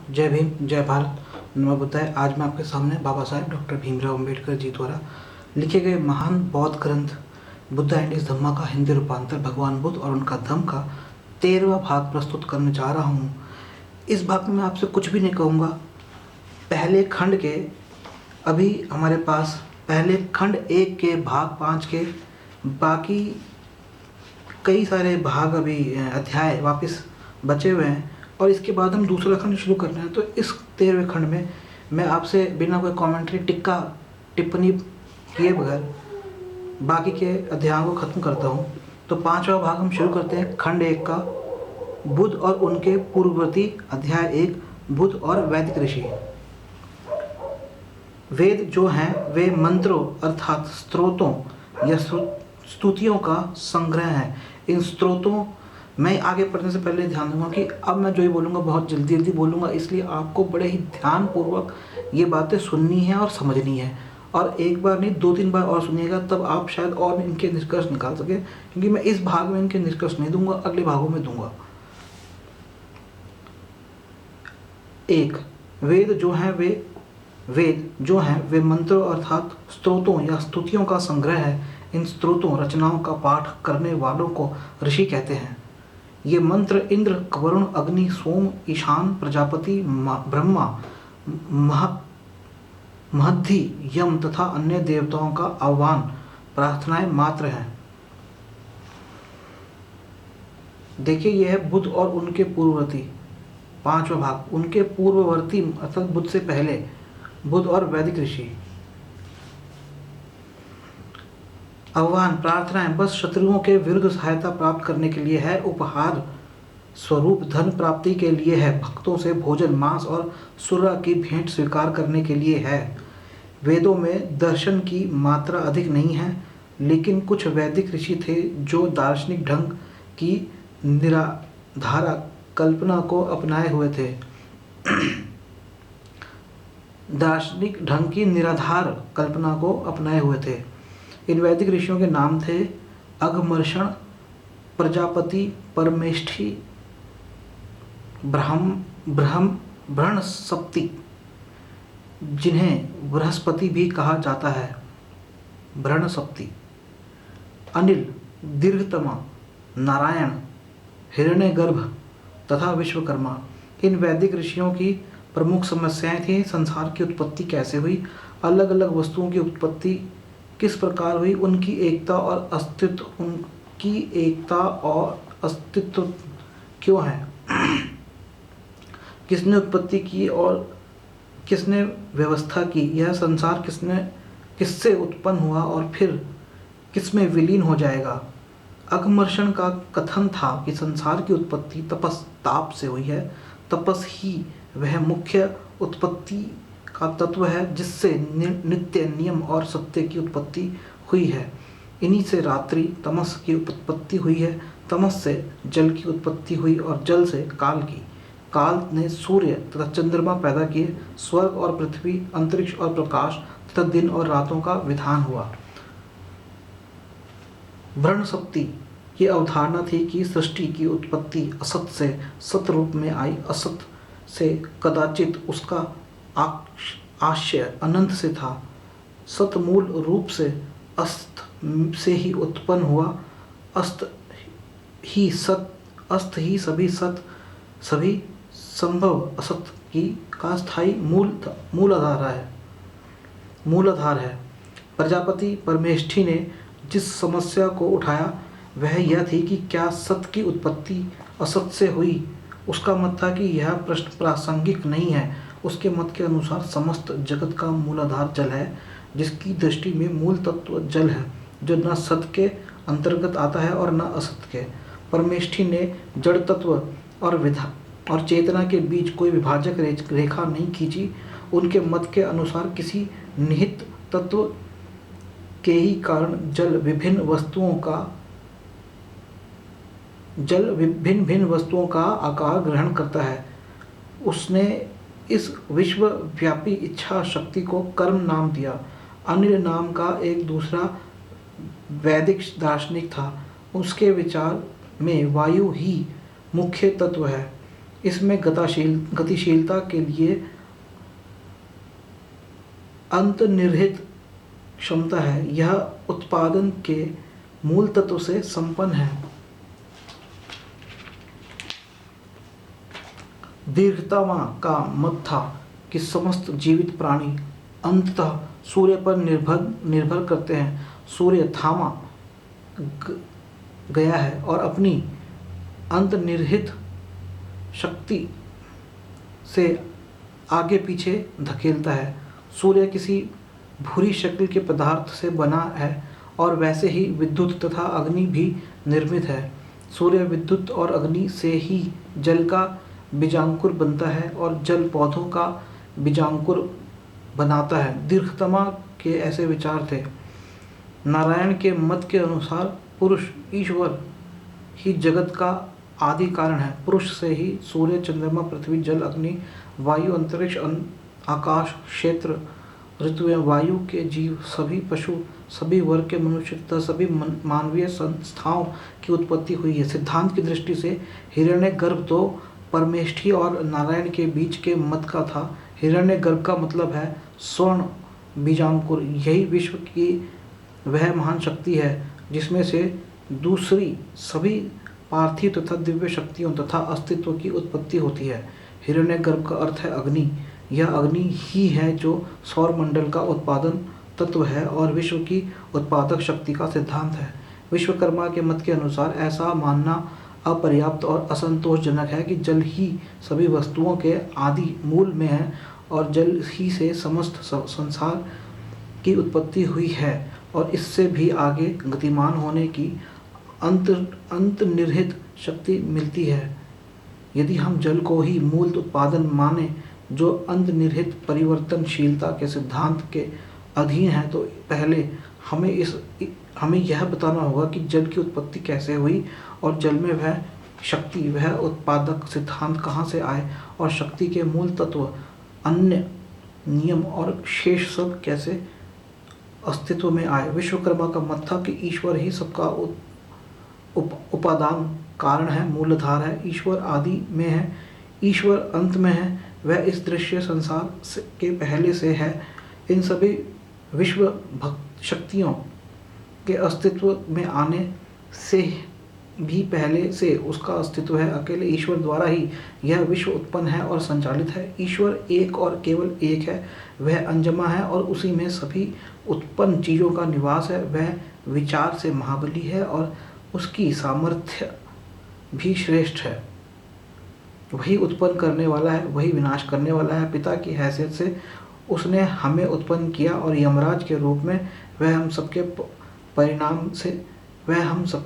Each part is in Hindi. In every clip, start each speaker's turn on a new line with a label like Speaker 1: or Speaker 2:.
Speaker 1: जय भीम, जय भारत, नमो बुद्धाय। आज मैं आपके सामने बाबा साहेब डॉक्टर भीमराव अम्बेडकर जी द्वारा लिखे गए महान बौद्ध ग्रंथ बुद्धा एंड हिज धम्मा का हिंदी रूपांतर भगवान बुद्ध और उनका धम्म का 13वां भाग प्रस्तुत करने जा रहा हूँ। इस भाग में मैं आपसे कुछ भी नहीं कहूँगा। पहले खंड के अभी हमारे पास पहले खंड 1 के भाग 5 के बाकी कई सारे भाग अभी अध्याय वापस बचे हुए हैं और इसके बाद हम दूसरा खंड शुरू कर रहे हैं। तो इस 13वें खंड में मैं आपसे बिना कोई कमेंट्री टिप्पणी किए बगैर बाकी के अध्यायों को ख़त्म करता हूँ। तो 5वां भाग हम शुरू करते हैं खंड 1 का, बुद्ध और उनके पूर्ववर्ती। अध्याय 1, बुद्ध और वैदिक ऋषि। वेद जो हैं वे मंत्रों अर्थात स्त्रोतों या स्तुतियों का संग्रह है। इन स्त्रोतों मैं आगे पढ़ने से पहले ध्यान दूंगा कि अब मैं जो ही बोलूँगा बहुत जल्दी जल्दी बोलूँगा, इसलिए आपको बड़े ही ध्यानपूर्वक ये बातें सुननी है और समझनी है। और एक बार नहीं 2-3 बार और सुनिएगा, तब आप शायद और इनके निष्कर्ष निकाल सकें, क्योंकि मैं इस भाग में इनके निष्कर्ष नहीं दूंगा, अगले भागों में दूंगा। 1. वेद जो हैं वे मंत्रों अर्थात स्तोत्रों या स्तुतियों का संग्रह है। इन स्तोत्रों रचनाओं का पाठ करने वालों को ऋषि कहते हैं। ये मंत्र इंद्र, वरुण, अग्नि, सोम, ईशान, प्रजापति, ब्रह्मा, महद्धि, यम तथा अन्य देवताओं का आह्वान प्रार्थनाएं मात्र हैं। देखिए, यह है बुद्ध और उनके पूर्ववर्ती। 5वां भाग, उनके पूर्ववर्ती अर्थात बुद्ध से पहले, बुद्ध और वैदिक ऋषि। आह्वान, प्रार्थनाएं बस शत्रुओं के विरुद्ध सहायता प्राप्त करने के लिए है, उपहार स्वरूप धन प्राप्ति के लिए है, भक्तों से भोजन, मांस और सुरा की भेंट स्वीकार करने के लिए है। वेदों में दर्शन की मात्रा अधिक नहीं है, लेकिन कुछ वैदिक ऋषि थे जो दार्शनिक ढंग की निराधार कल्पना को अपनाए हुए थे। दार्शनिक ढंग की निराधार कल्पना को अपनाए हुए थे। इन वैदिक ऋषियों के नाम थे अघमर्षण, प्रजापति, परमेष्ठी, बृहस्पति, जिन्हें बृहस्पति भी कहा जाता है, बृहस्पति, अनिल, दीर्घतमा, नारायण, हिरण्यगर्भ तथा विश्वकर्मा। इन वैदिक ऋषियों की प्रमुख समस्याएं थी संसार की उत्पत्ति कैसे हुई, अलग अलग वस्तुओं की उत्पत्ति किस प्रकार हुई, उनकी एकता और अस्तित्व क्यों है, किसने उत्पत्ति की और किसने व्यवस्था की, यह संसार किससे उत्पन्न हुआ और फिर किसमें विलीन हो जाएगा। अघमर्षण का कथन था कि संसार की उत्पत्ति ताप से हुई है। तपस ही वह मुख्य उत्पत्ति का तत्व है जिससे नित्य नियम और सत्य की उत्पत्ति हुई है। इन्हीं से रात्रि तमस की उत्पत्ति हुई है, तमस से जल की उत्पत्ति हुई और जल से काल की। काल ने सूर्य तथा चंद्रमा पैदा किए, स्वर्ग और पृथ्वी, अंतरिक्ष और प्रकाश तथा दिन और रातों का विधान हुआ। बृहस्पति की अवधारणा थी कि सृष्टि की उत्पत्ति असत से सत रूप में आई, असत से कदाचित उसका आशय अनंत से था, सत मूल रूप से अस्त से ही उत्पन्न हुआ, अस्त ही सभी संभव असत का स्थायी मूलाधार है। प्रजापति परमेष्ठी ने जिस समस्या को उठाया वह यह थी कि क्या सत की उत्पत्ति असत से हुई। उसका मत था कि यह प्रश्न प्रासंगिक नहीं है। उसके मत के अनुसार समस्त जगत का मूलाधार जल है, जिसकी दृष्टि में मूल तत्व जल है, जो न सत के अंतर्गत आता है और न असत के। परमेष्ठी ने जड़ तत्व और चेतना के बीच कोई विभाजक रेखा नहीं खींची। उनके मत के अनुसार किसी निहित तत्व के ही कारण जल विभिन्न भिन्न वस्तुओं का आकार ग्रहण करता है। उसने इस विश्वव्यापी इच्छा शक्ति को कर्म नाम दिया। अनिल नाम का एक दूसरा वैदिक दार्शनिक था। उसके विचार में वायु ही मुख्य तत्व है। इसमें गतिशीलता के लिए अंतर्निहित क्षमता है। यह उत्पादन के मूल तत्व से संपन्न है। दीर्घतमा का मत था कि समस्त जीवित प्राणी अंततः सूर्य पर निर्भर करते हैं। सूर्य थामा गया है और अपनी अंतर्निहित शक्ति से आगे पीछे धकेलता है। सूर्य किसी भूरी शक्ल के पदार्थ से बना है और वैसे ही विद्युत तथा अग्नि भी निर्मित है। सूर्य विद्युत और अग्नि से ही जल का बीजांकुर बनता है और जल पौधों का बीजांकुर बनाता है। दीर्घतमा के ऐसे विचार थे। नारायण के मत के अनुसार पुरुष ईश्वर ही जगत का आदि कारण है। पुरुष से ही सूर्य, चंद्रमा, पृथ्वी, जल, अग्नि, वायु, अंतरिक्ष, आकाश, क्षेत्र, ऋतुएं, वायु के जीव, सभी पशु, सभी वर्ग के मनुष्य तथा सभी मानवीय संस्थाओं की उत्पत्ति हुई है। सिद्धांत की दृष्टि से हिरण्यगर्भ तो परमेष्ठी और नारायण के बीच के मत का था। हिरण्यगर्भ का मतलब है स्वर्ण बीजांकुर। यही विश्व की वह महान शक्ति है जिसमें से दूसरी सभी पार्थिव तथा दिव्य शक्तियों तथा अस्तित्व की उत्पत्ति होती है। हिरण्यगर्भ का अर्थ है अग्नि। यह अग्नि ही है जो सौरमंडल का उत्पादन तत्व है और विश्व की उत्पादक शक्ति का सिद्धांत है। विश्वकर्मा के मत के अनुसार ऐसा मानना अपर्याप्त और असंतोषजनक है कि जल ही सभी वस्तुओं के आदि मूल में है और जल ही से समस्त संसार की उत्पत्ति हुई है और इससे भी आगे गतिमान होने की अंतर्निहित शक्ति मिलती है। यदि हम जल को ही मूल उत्पादन माने जो अंतर्निहित परिवर्तनशीलता के सिद्धांत के अधीन है, तो पहले हमें यह बताना होगा कि जल की उत्पत्ति कैसे हुई और जल में वह शक्ति, वह उत्पादक सिद्धांत कहाँ से आए और शक्ति के मूल तत्व, अन्य नियम और शेष सब कैसे अस्तित्व में आए। विश्वकर्मा का मत था कि ईश्वर ही सबका उपादान कारण है, मूलधार है। ईश्वर आदि में है, ईश्वर अंत में है। वह इस दृश्य संसार के पहले से है। इन सभी विश्व भक्त शक्तियों के अस्तित्व में आने से भी पहले से उसका अस्तित्व है। अकेले ईश्वर द्वारा ही यह विश्व उत्पन्न है और संचालित है। ईश्वर एक और केवल एक है। वह अनजमा है और उसी में सभी उत्पन्न चीज़ों का निवास है। वह विचार से महाबली है और उसकी सामर्थ्य भी श्रेष्ठ है। वही उत्पन्न करने वाला है, वही विनाश करने वाला है। पिता की हैसियत से उसने हमें उत्पन्न किया और यमराज के रूप में वह हम सबके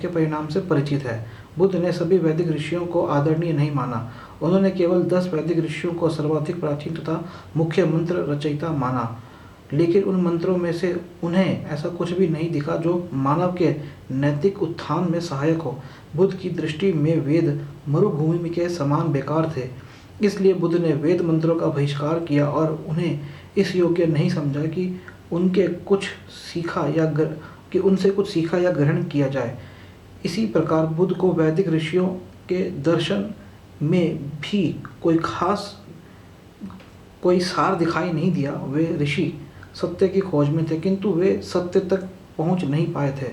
Speaker 1: परिणाम से परिचित है। बुद्ध ने सभी वैदिक ऋषियों को आदरणीय नहीं माना। उन्होंने केवल 10 वैदिक ऋषियों को सर्वाधिक प्राचीन तथा मुख्य मंत्र रचयिता माना, लेकिन उन मंत्रों में से उन्हें ऐसा कुछ भी नहीं दिखा जो मानव के नैतिक उत्थान में सहायक हो। बुद्ध की दृष्टि में वेद मरुभूमि के समान बेकार थे। इसलिए बुद्ध ने वेद मंत्रों का बहिष्कार किया और उन्हें इस योग्य नहीं समझा कि उनसे कुछ सीखा या ग्रहण किया जाए। इसी प्रकार बुद्ध को वैदिक ऋषियों के दर्शन में भी कोई सार दिखाई नहीं दिया। वे ऋषि सत्य की खोज में थे, किंतु वे सत्य तक पहुंच नहीं पाए थे।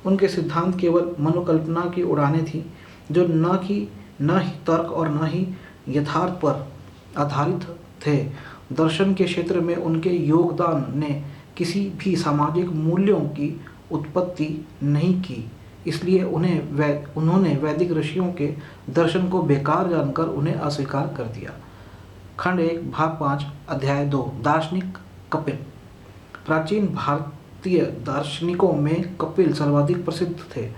Speaker 1: उनके सिद्धांत केवल मनोकल्पना की उड़ानें थीं जो न ही तर्क और न ही यथार्थ पर आधारित थे। दर्शन के क्षेत्र में उनके योगदान ने किसी भी सामाजिक मूल्यों की उत्पत्ति नहीं की। इसलिए उन्होंने वैदिक ऋषियों के दर्शन को बेकार जानकर उन्हें अस्वीकार कर दिया। खंड 1 भाग 5 अध्याय 2 दार्शनिक कपिल। प्राचीन भारतीय दार्शनिकों में कपिल सर्वाधिक प्रसिद्ध थे।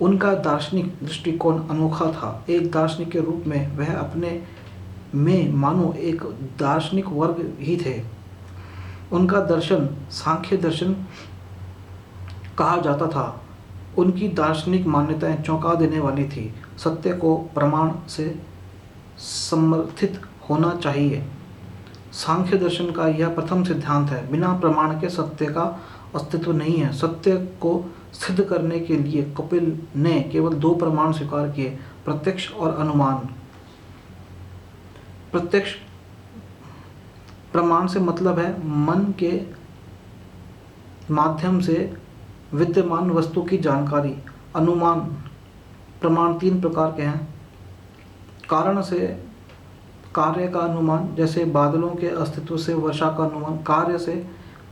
Speaker 1: उनका दार्शनिक दृष्टिकोण अनोखा था। एक दार्शनिक के रूप में वह अपने में मानो एक दार्शनिक वर्ग ही थे। उनका दर्शन सांख्य दर्शन कहा जाता था। उनकी दार्शनिक मान्यताएं चौंका देने वाली थी। सत्य को प्रमाण से समर्थित होना चाहिए। सांख्य दर्शन का यह प्रथम सिद्धांत है। बिना प्रमाण के सत्य का अस्तित्व नहीं है। सत्य को सिद्ध करने के लिए कपिल ने केवल 2 प्रमाण स्वीकार किए, प्रत्यक्ष और अनुमान। प्रत्यक्ष प्रमाण से मतलब है मन के माध्यम से विद्यमान वस्तु की जानकारी। अनुमान प्रमाण 3 प्रकार के हैं। कारण से कार्य का अनुमान, जैसे बादलों के अस्तित्व से वर्षा का अनुमान। कार्य से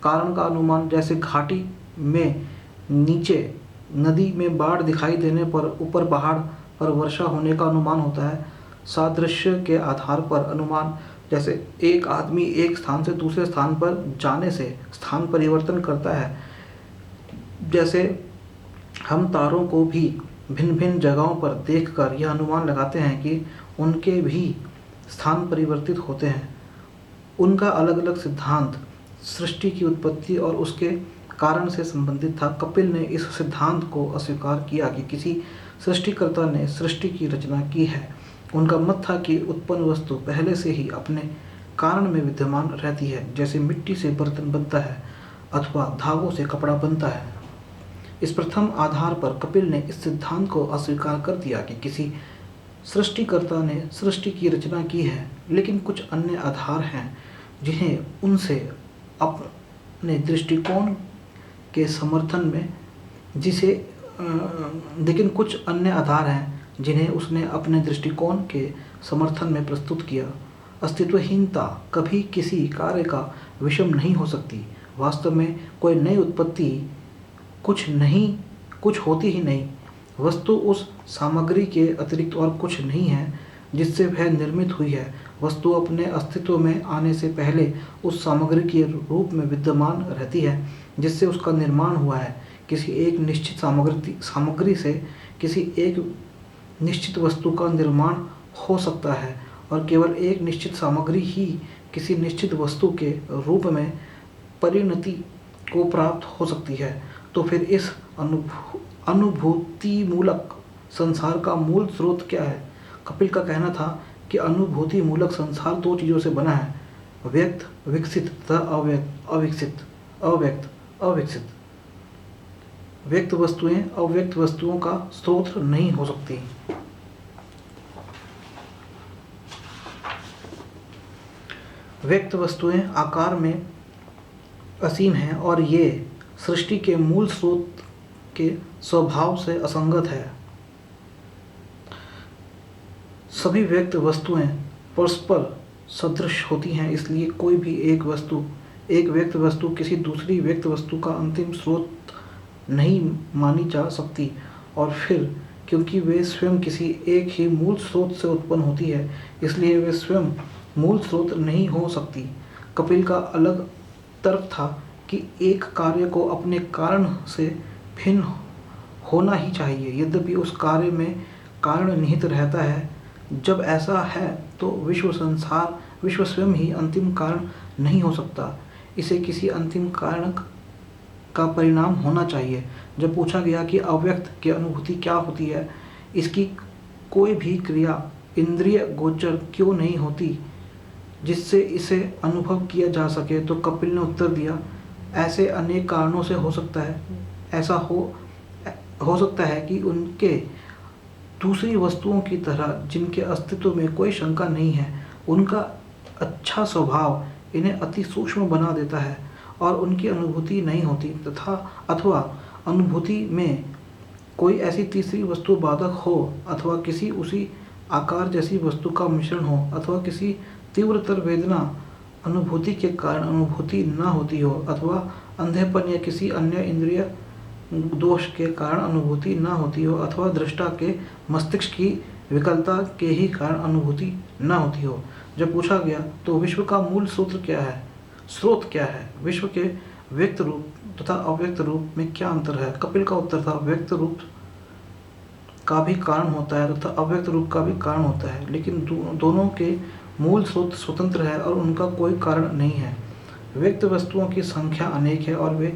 Speaker 1: कारण का अनुमान, जैसे घाटी में नीचे नदी में बाढ़ दिखाई देने पर ऊपर पहाड़ पर वर्षा होने का अनुमान होता है। सादृश्य के आधार पर अनुमान, जैसे एक आदमी एक स्थान से दूसरे स्थान पर जाने से स्थान परिवर्तन करता है। जैसे हम तारों को भी भिन्न भिन्न जगहों पर देखकर यह अनुमान लगाते हैं कि उनके भी स्थान परिवर्तित होते हैं। उनका अलग अलग सिद्धांत सृष्टि की उत्पत्ति और उसके कारण से संबंधित था। कपिल ने इस सिद्धांत को अस्वीकार किया कि किसी सृष्टिकर्ता ने सृष्टि की रचना की है। उनका मत था कि उत्पन्न वस्तु पहले से ही अपने कारण में विद्यमान रहती है, जैसे मिट्टी से बर्तन बनता है अथवा धागों से कपड़ा बनता है। इस प्रथम आधार पर कपिल ने इस सिद्धांत को अस्वीकार कर दिया कि किसी सृष्टिकर्ता ने सृष्टि की रचना की है, लेकिन कुछ अन्य आधार हैं जिन्हें उनसे अपने दृष्टिकोण के समर्थन में लेकिन कुछ अन्य आधार हैं जिन्हें उसने अपने दृष्टिकोण के समर्थन में प्रस्तुत किया। अस्तित्वहीनता कभी किसी कार्य का विषम नहीं हो सकती। वास्तव में कोई नई उत्पत्ति कुछ होती ही नहीं। वस्तु उस सामग्री के अतिरिक्त और कुछ नहीं है जिससे वह निर्मित हुई है। वस्तु अपने अस्तित्व में आने से पहले उस सामग्री के रूप में विद्यमान रहती है जिससे उसका निर्माण हुआ है। किसी एक निश्चित सामग्री से किसी एक निश्चित वस्तु का निर्माण हो सकता है और केवल एक निश्चित सामग्री ही किसी निश्चित वस्तु के रूप में परिणति को प्राप्त हो सकती है। तो फिर इस अनुभूतिमूलक संसार का मूल स्रोत क्या है? कपिल का कहना था कि अनुभूति मूलक संसार 2 चीज़ों से बना है, व्यक्त विकसित तथा अव्यक्त। व्यक्त वस्तुएं अव्यक्त वस्तुओं का स्रोत नहीं हो सकती। व्यक्त वस्तुएं आकार में असीम हैं और ये सृष्टि के मूल स्रोत के स्वभाव से असंगत है। सभी व्यक्त वस्तुएं परस्पर सदृश होती हैं, इसलिए कोई भी एक व्यक्त वस्तु किसी दूसरी व्यक्त वस्तु का अंतिम स्रोत नहीं मानी जा सकती। और फिर क्योंकि वे स्वयं किसी एक ही मूल स्रोत से उत्पन्न होती है, इसलिए वे स्वयं मूल स्रोत नहीं हो सकती। कपिल का अलग तर्क था कि एक कार्य को अपने कारण से भिन्न होना ही चाहिए, यद्यपि उस कार्य में कारण निहित रहता है। जब ऐसा है तो विश्व स्वयं ही अंतिम कारण नहीं हो सकता। इसे किसी अंतिम कारण का परिणाम होना चाहिए। जब पूछा गया कि अव्यक्त की अनुभूति क्या होती है, इसकी कोई भी क्रिया इंद्रिय गोचर क्यों नहीं होती जिससे इसे अनुभव किया जा सके, तो कपिल ने उत्तर दिया, ऐसे अनेक कारणों से हो सकता है। ऐसा हो सकता है कि उनके दूसरी वस्तुओं की तरह जिनके अस्तित्व में कोई शंका नहीं है, उनका अच्छा स्वभाव इन्हें अति सूक्ष्म बना देता है और उनकी अनुभूति नहीं होती, अथवा अनुभूति में कोई ऐसी तीसरी वस्तु बाधक हो, अथवा किसी उसी आकार जैसी वस्तु का मिश्रण हो, अथवा किसी तीव्रतर वेदना अनुभूति के कारण अनुभूति न होती हो, अथवा अंधेपन या किसी अन्य इंद्रिय दोष के कारण अनुभूति न होती हो, अथवा दृष्टा के मस्तिष्क की विकलता के ही कारण अनुभूति न होती हो। जब पूछा गया तो विश्व का मूल स्रोत क्या है, विश्व के व्यक्त रूप तथा अव्यक्त रूप में क्या अंतर है? कपिल का उत्तर था, व्यक्त रूप का भी कारण होता है तथा अव्यक्त रूप का भी कारण होता है, लेकिन दोनों के मूल स्रोत स्वतंत्र है और उनका कोई कारण नहीं है। व्यक्त वस्तुओं की संख्या अनेक है और वे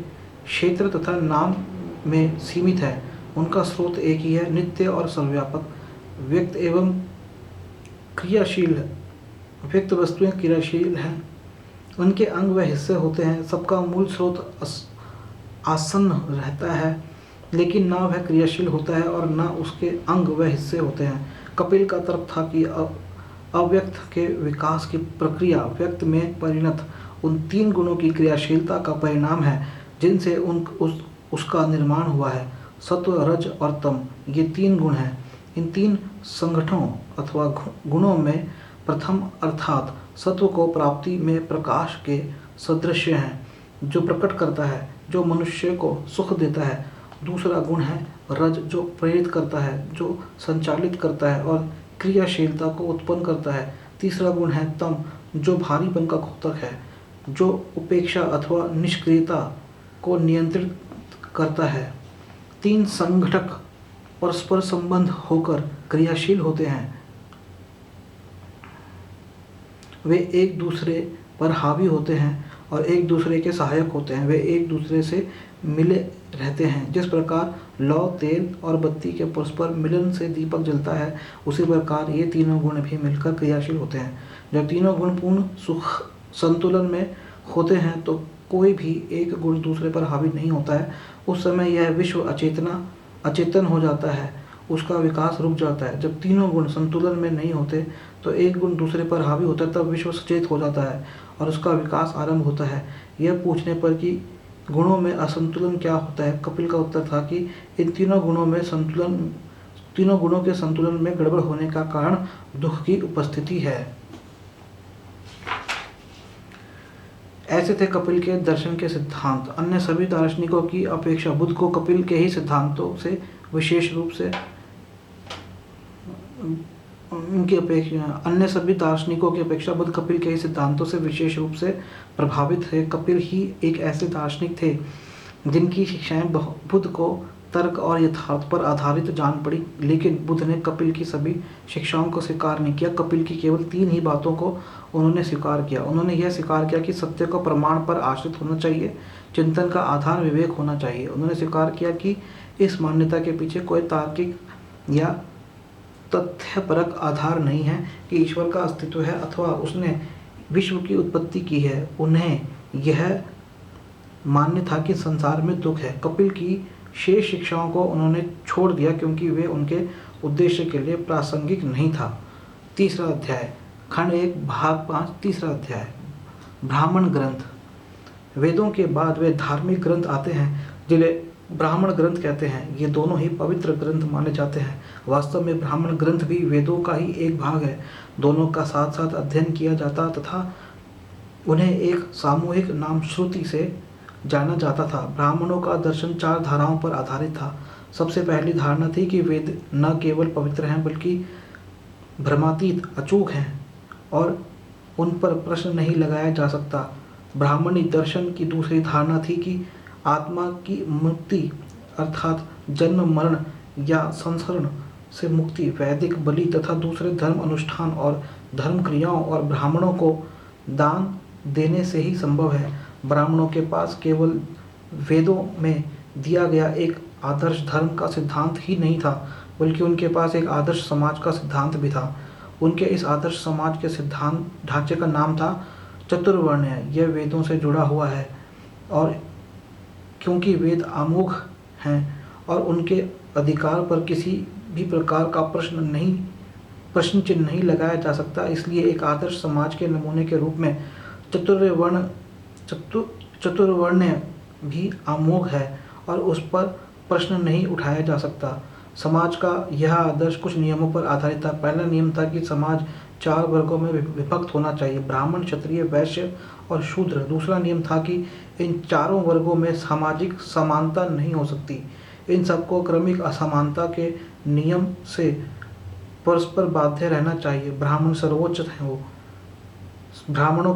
Speaker 1: क्षेत्र तथा नाम में सीमित है। उनका स्रोत एक ही है, नित्य और सर्वव्यापक। व्यक्त एवं क्रियाशील है। व्यक्त वस्तुएं क्रियाशील हैं, उनके अंग व हिस्से होते हैं। सबका मूल स्रोत आसन्न रहता है, लेकिन ना वह क्रियाशील होता है और ना उसके अंग व हिस्से होते हैं। कपिल का तर्क था कि अव्यक्त के विकास की प्रक्रिया व्यक्त में परिणत उन 3 गुणों की क्रियाशीलता का परिणाम है जिनसे उसका निर्माण हुआ है। सत्व, रज और तम ये 3 गुण हैं। इन 3 संगठनों अथवा गुणों में प्रथम अर्थात सत्व को प्राप्ति में प्रकाश के सदृश हैं, जो प्रकट करता है, जो मनुष्य को सुख देता है। दूसरा गुण है रज, जो प्रेरित करता है, जो संचालित करता है और क्रियाशीलता को उत्पन्न करता है। तीसरा गुण है तम, जो भारीपन का द्योतक है, जो उपेक्षा अथवा निष्क्रियता को नियंत्रित करता है। 3 संघटक परस्पर संबंध होकर क्रियाशील होते हैं। वे एक दूसरे पर हावी होते हैं और एक दूसरे के सहायक होते हैं। वे एक दूसरे से मिले रहते हैं। जिस प्रकार लौ, तेल और बत्ती के परस्पर मिलन से दीपक जलता है, उसी प्रकार ये तीनों गुण भी मिलकर क्रियाशील होते हैं। जब तीनों गुण पूर्ण सुख संतुलन में होते हैं तो कोई भी एक गुण दूसरे पर हावी नहीं होता है। उस समय यह विश्व अचेतन हो जाता है, उसका विकास रुक जाता है। जब तीनों गुण संतुलन में नहीं होते तो एक गुण दूसरे पर हावी होता है, तब विश्व सचेत हो जाता है और उसका विकास आरंभ होता है। यह पूछने पर कि गुणों में असंतुलन क्या होता है, कपिल का उत्तर था कि इन तीनों गुणों के संतुलन में गड़बड़ होने का कारण दुख की उपस्थिति है। ऐसे थे कपिल के दर्शन के सिद्धांत। अन्य सभी दार्शनिकों की अपेक्षा बुद्ध को कपिल के ही सिद्धांतों से विशेष रूप से अन्य सभी दार्शनिकों की अपेक्षा बुद्ध कपिल के ही सिद्धांतों से विशेष रूप से प्रभावित थे। कपिल ही एक ऐसे दार्शनिक थे जिनकी शिक्षाएं बुद्ध को तर्क और यथार्थ पर आधारित जान पड़ी, लेकिन बुद्ध ने कपिल की सभी शिक्षाओं को स्वीकार नहीं किया। कपिल की केवल 3 ही बातों को उन्होंने स्वीकार किया। उन्होंने यह स्वीकार किया कि सत्य को प्रमाण पर आश्रित होना चाहिए, चिंतन का आधार विवेक होना चाहिए। उन्होंने स्वीकार किया कि इस मान्यता के पीछे कोई तार्किक या तथ्यपरक आधार नहीं है कि ईश्वर का अस्तित्व है अथवा उसने विश्व की उत्पत्ति की है। उन्हें यह मान्य था कि संसार में दुख है। कपिल की शेष शिक्षाओं को उन्होंने छोड़ दिया क्योंकि वे उनके उद्देश्य के लिए प्रासंगिक नहीं था। तीसरा अध्याय, खंड 1, भाग 5, तीसरा अध्याय। ब्राह्मण ग्रंथ। वेदों के बाद वे धार्मिक ग्रंथ आते हैं जिन्हें ब्राह्मण ग्रंथ कहते हैं। ये दोनों ही पवित्र ग्रंथ माने जाते हैं। वास्तव में ब्राह्मण ग्रंथ भी वेदों का ही एक भाग है। दोनों का साथ साथ अध्ययन किया जाता तथा उन्हें एक सामूहिक नाम श्रुति से जाना जाता था। ब्राह्मणों का दर्शन 4 धाराओं पर आधारित था। सबसे पहली धारणा थी कि वेद न केवल पवित्र हैं बल्कि भ्रमातीत, अचूक हैं और उन पर प्रश्न नहीं लगाया जा सकता। ब्राह्मणी दर्शन की दूसरी धारणा थी कि आत्मा की मुक्ति अर्थात जन्म, मरण या संसरण से मुक्ति वैदिक बलि तथा दूसरे धर्म अनुष्ठान और धर्म क्रियाओं और ब्राह्मणों को दान देने से ही संभव है। ब्राह्मणों के पास केवल वेदों में दिया गया एक आदर्श धर्म का सिद्धांत ही नहीं था, बल्कि उनके पास एक आदर्श समाज का सिद्धांत भी था। उनके इस आदर्श समाज के सिद्धांत ढांचे का नाम था चतुर्वर्ण्य। यह वेदों से जुड़ा हुआ है और क्योंकि वेद अमोघ हैं और उनके अधिकार पर किसी भी प्रकार का प्रश्न चिन्ह नहीं लगाया जा सकता, इसलिए एक आदर्श समाज के नमूने के रूप में चतुर्वर्ण्य भी अमोघ है और उस पर प्रश्न नहीं उठाया जा सकता। समाज का यह आदर्श कुछ नियमों पर आधारित था। पहला नियम था कि समाज 4 वर्गों में विभक्त होना चाहिए, ब्राह्मण, क्षत्रिय, वैश्य और शूद्र। दूसरा नियम था कि इन चारों वर्गों में सामाजिक समानता नहीं हो सकती। इन सबको क्रमिक असमानता के नियम से परस्पर बाध्य रहना चाहिए। ब्राह्मण सर्वोच्च हैं, वो ब्राह्मणों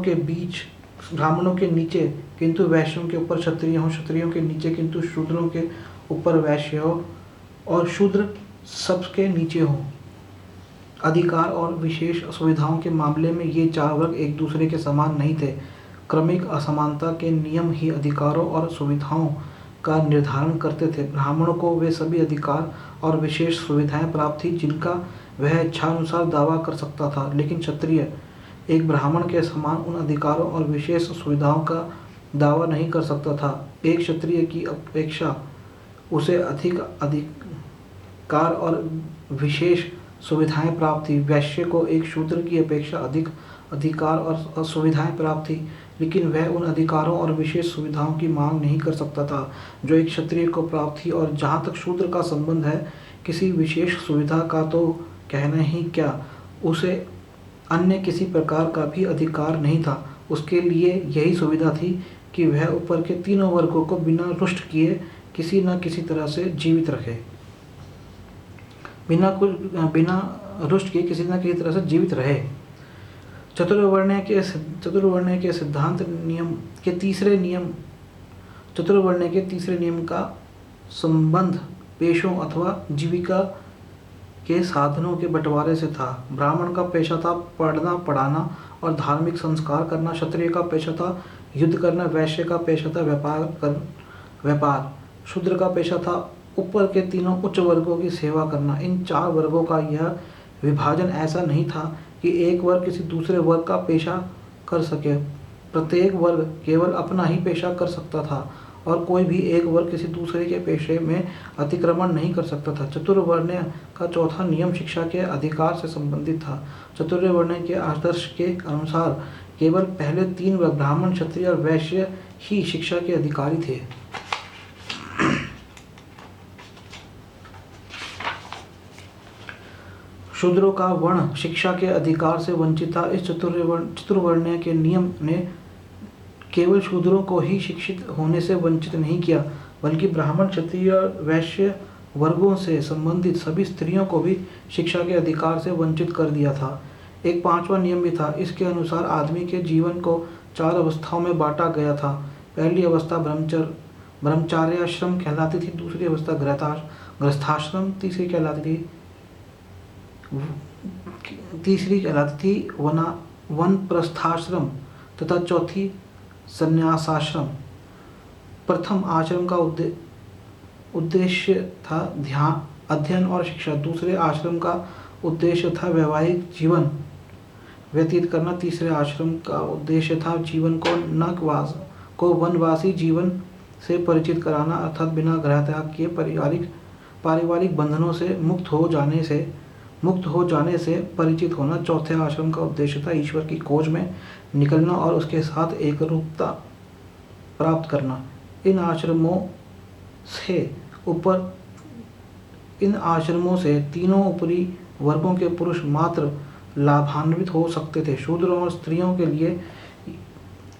Speaker 1: के नीचे किंतु वैश्यों के ऊपर क्षत्रिय हो, क्षत्रियों के नीचे किंतु शूद्रों के ऊपर वैश्य हो और शूद्र सबके नीचे हो। अधिकार और विशेष सुविधाओं के मामले में ये 4 वर्ग एक दूसरे के समान नहीं थे। क्रमिक असमानता के नियम ही अधिकारों और सुविधाओं का निर्धारण करते थे। ब्राह्मणों को वे सभी अधिकार और विशेष सुविधाएं प्राप्त थी जिनका वह इच्छानुसार दावा कर सकता था, लेकिन क्षत्रिय एक ब्राह्मण के समान उन अधिकारों और विशेष सुविधाओं का दावा नहीं कर सकता था। एक क्षत्रिय की अपेक्षा उसे अधिक अधिकार और विशेष सुविधाएं प्राप्त थी। वैश्य को एक शूद्र की अपेक्षा अधिक अधिकार और सुविधाएं प्राप्त थी, लेकिन वह उन अधिकारों और विशेष सुविधाओं की मांग नहीं कर सकता था जो एक क्षत्रिय को प्राप्त थी। और जहाँ तक शूद्र का संबंध है, किसी विशेष सुविधा का तो कहना ही क्या, उसे अन्य किसी प्रकार का भी अधिकार नहीं था। उसके लिए यही सुविधा थी कि वह ऊपर के तीनों वर्गों को बिना रुष्ट किए किसी न किसी तरह से जीवित रखे, बिना रुष्ट किए किसी न किसी तरह से जीवित रहे। चतुर्वर्ण्य के सिद्धांत नियम के तीसरे नियम का संबंध पेशों अथवा जीविका के साधनों के बंटवारे से था। ब्राह्मण का पेशा था पढ़ना पढ़ाना और धार्मिक संस्कार करना, क्षत्रिय का पेशा था युद्ध करना, वैश्य का पेशा था व्यापार, शूद्र का पेशा था ऊपर के तीनों उच्च वर्गों की सेवा करना। इन चार वर्गों का यह विभाजन ऐसा नहीं था कि एक वर्ग किसी दूसरे वर्ग का पेशा कर सके। प्रत्येक वर्ग केवल अपना ही पेशा कर सकता था और कोई भी एक वर्ग किसी दूसरे के पेशे में अतिक्रमण नहीं कर सकता था। चतुर्वर्ण्य का चौथा नियम शिक्षा के अधिकार से संबंधित था। चतुर्वर्ण्य के आदर्श के अनुसार केवल पहले तीन वर्ग ब्राह्मण, क्षत्रिय और वैश्य ही शिक्षा के अधिकारी थे। शूद्रों का वर्ण शिक्षा के अधिकार से वंचित था। इस चतुर्वर्ण्य के नियम ने केवल शूद्रों को ही शिक्षित होने से वंचित नहीं किया, बल्कि ब्राह्मण, क्षत्रिय और वैश्य वर्गों से संबंधित सभी स्त्रियों को भी शिक्षा के अधिकार से वंचित कर दिया था। एक पांचवा नियम भी था। इसके अनुसार आदमी के जीवन को चार अवस्थाओं में बांटा गया था। पहली अवस्था ब्रह्मचार्याश्रम कहलाती थी, दूसरी अवस्था गृहस्थाश्रम, तीसरी कहलाती थी वनप्रस्थाश्रम तथा चौथी संन्यासाश्रम। प्रथम आश्रम का उद्देश्य था अध्ययन और शिक्षा, दूसरे आश्रम का उद्देश्य था वैवाहिक जीवन व्यतीत करना, तीसरे आश्रम का उद्देश्य था जीवन को वनवासी जीवन से परिचित कराना, अर्थात बिना गृह त्याग किए पारिवारिक बंधनों से मुक्त हो जाने से परिचित होना। चौथे आश्रम का उद्देश्य था ईश्वर की खोज में निकलना और उसके साथ एकरूपता प्राप्त करना। इन आश्रमों से तीनों ऊपरी वर्गों के पुरुष मात्र लाभान्वित हो सकते थे। शूद्रों और स्त्रियों के लिए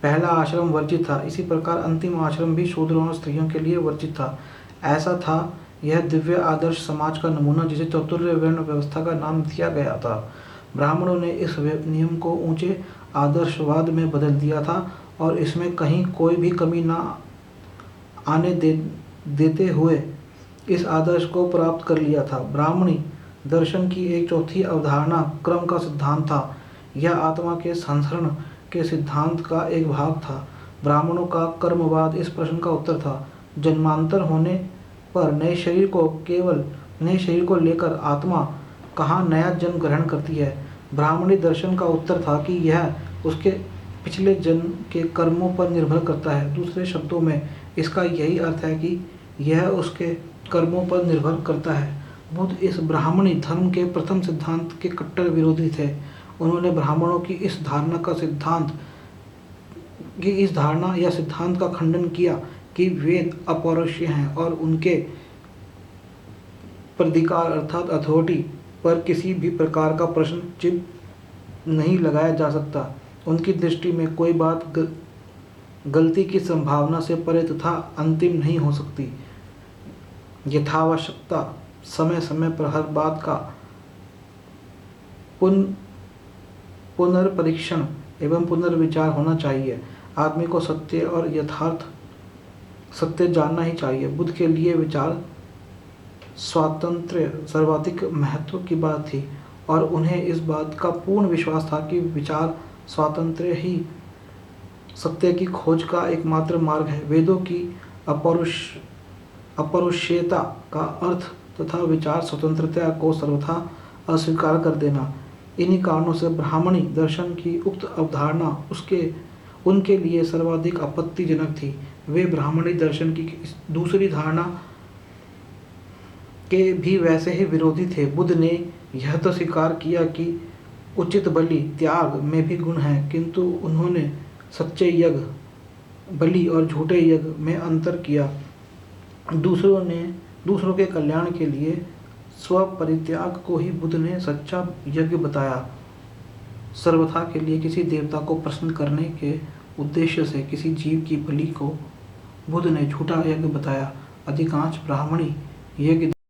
Speaker 1: पहला आश्रम वर्जित था। इसी प्रकार अंतिम आश्रम भी शूद्रों और स्त्रियों के लिए वर्जित था। ऐसा था यह दिव्य आदर्श समाज का नमूना, जिसे चतुर्वर्ण व्यवस्था का नाम दिया गया था। ब्राह्मणों ने इस नियम को ऊंचे आदर्शवाद में बदल दिया था और इसमें कहीं कोई भी कमी न आने देते हुए इस आदर्श को प्राप्त कर लिया था। ब्राह्मणी दर्शन की एक चौथी अवधारणा क्रम का सिद्धांत था। यह आत्मा के संसरण के सिद्धांत का एक भाग था। ब्राह्मणों का कर्मवाद इस प्रश्न का उत्तर था, जन्मांतर होने पर नए शरीर को लेकर आत्मा कहाँ नया जन्म ग्रहण करती है। ब्राह्मणी दर्शन का उत्तर था कि यह उसके पिछले जन्म के कर्मों पर निर्भर करता है। दूसरे शब्दों में इसका यही अर्थ है कि यह उसके कर्मों पर निर्भर करता है। बुद्ध इस ब्राह्मणी धर्म के प्रथम सिद्धांत के कट्टर विरोधी थे। उन्होंने ब्राह्मणों की इस धारणा या सिद्धांत का खंडन किया कि वेद अपौरुषीय हैं और उनके प्राधिकार अर्थात अथॉरिटी पर किसी भी प्रकार का प्रश्न चिन्ह नहीं लगाया जा सकता। उनकी दृष्टि में कोई बात गलती की संभावना से परे तथा अंतिम नहीं हो सकती। यथावश्यकता समय समय पर हर बात का पुनर्परीक्षण एवं पुनर्विचार होना चाहिए। आदमी को सत्य और यथार्थ सत्य जानना ही चाहिए। बुद्ध के लिए विचार स्वातंत्र्य सर्वाधिक महत्व की बात थी और उन्हें इस बात का पूर्ण विश्वास था कि विचार स्वातंत्र्य ही सत्य की खोज का एकमात्र मार्ग है। वेदों की अपौरुषेयता का अर्थ तथा विचार स्वतंत्रता को सर्वथा अस्वीकार कर देना। इन्हीं कारणों से ब्राह्मणी दर्शन की उक्त अवधारणा उनके लिए सर्वाधिक आपत्तिजनक थी। वे ब्राह्मणी दर्शन की दूसरी धारणा के भी वैसे ही विरोधी थे। बुद्ध ने यह तो स्वीकार किया कि उचित बलि त्याग में भी गुण है, किंतु उन्होंने सच्चे यज्ञ बलि और झूठे यज्ञ में अंतर किया। दूसरों के कल्याण के लिए स्व परित्याग को ही बुद्ध ने सच्चा यज्ञ बताया। सर्वथा के लिए किसी देवता को प्रसन्न करने के उद्देश्य से किसी जीव की बलि को बुद्ध ने झूठा यज्ञ बताया। अधिकांश ब्राह्मणी यज्ञ